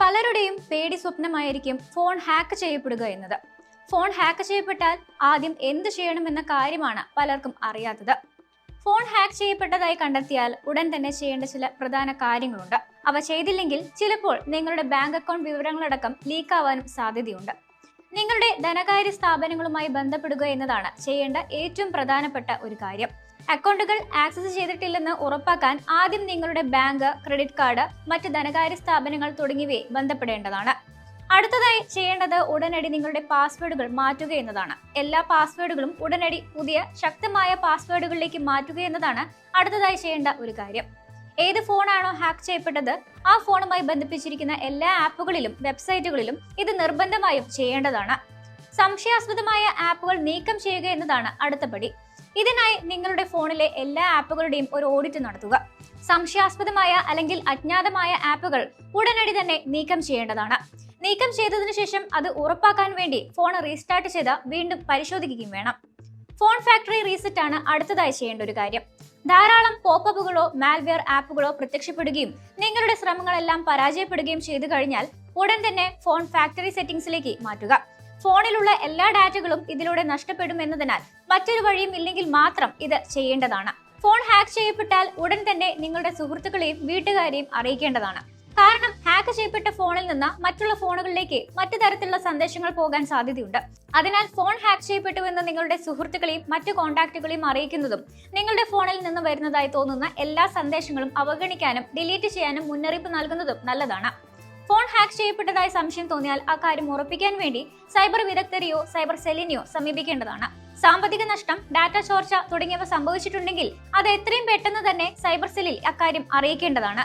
പലരുടെയും പേടി സ്വപ്നമായിരിക്കും phone hack ചെയ്യപ്പെടുക എന്നത്. ഫോൺ ഹാക്ക് ചെയ്യപ്പെട്ടാൽ ആദ്യം എന്ത് ചെയ്യണമെന്ന കാര്യമാണ് പലർക്കും അറിയാത്തത്. ഫോൺ ഹാക്ക് ചെയ്യപ്പെട്ടതായി കണ്ടെത്തിയാൽ ഉടൻ തന്നെ ചെയ്യേണ്ട ചില പ്രധാന കാര്യങ്ങളുണ്ട്. അവ ചെയ്തില്ലെങ്കിൽ ചിലപ്പോൾ നിങ്ങളുടെ ബാങ്ക് അക്കൗണ്ട് വിവരങ്ങളടക്കം ലീക്കാവാനും സാധ്യതയുണ്ട്. നിങ്ങളുടെ ധനകാര്യ സ്ഥാപനങ്ങളുമായി ബന്ധപ്പെടുക എന്നതാണ് ചെയ്യേണ്ട ഏറ്റവും പ്രധാനപ്പെട്ട ഒരു കാര്യം. അക്കൗണ്ടുകൾ ആക്സസ് ചെയ്തിട്ടില്ലെന്ന് ഉറപ്പാക്കാൻ ആദ്യം നിങ്ങളുടെ ബാങ്ക്, ക്രെഡിറ്റ് കാർഡ്, മറ്റ് ധനകാര്യ സ്ഥാപനങ്ങൾ തുടങ്ങിയവയെ ബന്ധപ്പെടേണ്ടതാണ്. അടുത്തതായി ചെയ്യേണ്ടത് ഉടനടി നിങ്ങളുടെ പാസ്വേഡുകൾ മാറ്റുക എന്നതാണ്. എല്ലാ പാസ്വേഡുകളും ഉടനടി പുതിയ ശക്തമായ പാസ്വേഡുകളിലേക്ക് മാറ്റുക എന്നതാണ് അടുത്തതായി ചെയ്യേണ്ട ഒരു കാര്യം. ഏത് ഫോണാണോ ഹാക്ക് ചെയ്യപ്പെട്ടത് ആ ഫോണുമായി ബന്ധിപ്പിച്ചിരിക്കുന്ന എല്ലാ ആപ്പുകളിലും വെബ്സൈറ്റുകളിലും ഇത് നിർബന്ധമായും ചെയ്യേണ്ടതാണ്. സംശയാസ്പദമായ ആപ്പുകൾ നീക്കം ചെയ്യുക എന്നതാണ് അടുത്ത പടി. ഇതിനായി നിങ്ങളുടെ ഫോണിലെ എല്ലാ ആപ്പുകളുടെയും ഒരു ഓഡിറ്റ് നടത്തുക. സംശയാസ്പദമായ അല്ലെങ്കിൽ അജ്ഞാതമായ ആപ്പുകൾ ഉടനടി തന്നെ നീക്കം ചെയ്യേണ്ടതാണ്. നീക്കം ചെയ്തതിനു ശേഷം അത് ഉറപ്പാക്കാൻ വേണ്ടി ഫോൺ റീസ്റ്റാർട്ട് ചെയ്ത് വീണ്ടും പരിശോധിക്കുകയും വേണം. ഫോൺ ഫാക്ടറി റീസെറ്റ് ആണ് അടുത്തതായി ചെയ്യേണ്ട ഒരു കാര്യം. ധാരാളം പോപ്പപ്പുകളോ മാൽവെയർ ആപ്പുകളോ പ്രത്യക്ഷപ്പെടുകയും നിങ്ങളുടെ ശ്രമങ്ങളെല്ലാം പരാജയപ്പെടുകയും ചെയ്തു കഴിഞ്ഞാൽ ഉടൻ തന്നെ ഫോൺ ഫാക്ടറി സെറ്റിംഗ്സിലേക്ക് മാറ്റുക. ഫോണിലുള്ള എല്ലാ ഡാറ്റകളും ഇതിലൂടെ നഷ്ടപ്പെടും എന്നതിനാൽ മറ്റൊരു വഴിയും ഇല്ലെങ്കിൽ മാത്രം ഇത് ചെയ്യേണ്ടതാണ്. ഫോൺ ഹാക്ക് ചെയ്യപ്പെട്ടാൽ ഉടൻ തന്നെ നിങ്ങളുടെ സുഹൃത്തുക്കളെയും വീട്ടുകാരെയും അറിയിക്കേണ്ടതാണ്. കാരണം ഹാക്ക് ചെയ്യപ്പെട്ട ഫോണിൽ നിന്ന് മറ്റുള്ള ഫോണുകളിലേക്ക് മറ്റു തരത്തിലുള്ള സന്ദേശങ്ങൾ പോകാൻ സാധ്യതയുണ്ട്. അതിനാൽ ഫോൺ ഹാക്ക് ചെയ്യപ്പെട്ടു എന്ന് നിങ്ങളുടെ സുഹൃത്തുക്കളെയും മറ്റു കോൺടാക്റ്റുകളെയും അറിയിക്കുന്നതും നിങ്ങളുടെ ഫോണിൽ നിന്ന് വരുന്നതായി തോന്നുന്ന എല്ലാ സന്ദേശങ്ങളും അവഗണിക്കാനും ഡിലീറ്റ് ചെയ്യാനും മുന്നറിയിപ്പ് നൽകുന്നതും നല്ലതാണ്. ഫോൺ ഹാക്ക് ചെയ്യപ്പെട്ടതായി സംശയം തോന്നിയാൽ ആ കാര്യം ഉറപ്പിക്കാൻ വേണ്ടി സൈബർ വിദഗ്ധരെയോ സൈബർ സെല്ലിനെയോ സമീപിക്കേണ്ടതാണ്. സാമ്പത്തിക നഷ്ടം, ഡാറ്റ ചോർച്ച തുടങ്ങിയവ സംഭവിച്ചിട്ടുണ്ടെങ്കിൽ അത് എത്രയും പെട്ടെന്ന് തന്നെ സൈബർ സെല്ലിൽ അക്കാര്യം അറിയിക്കേണ്ടതാണ്.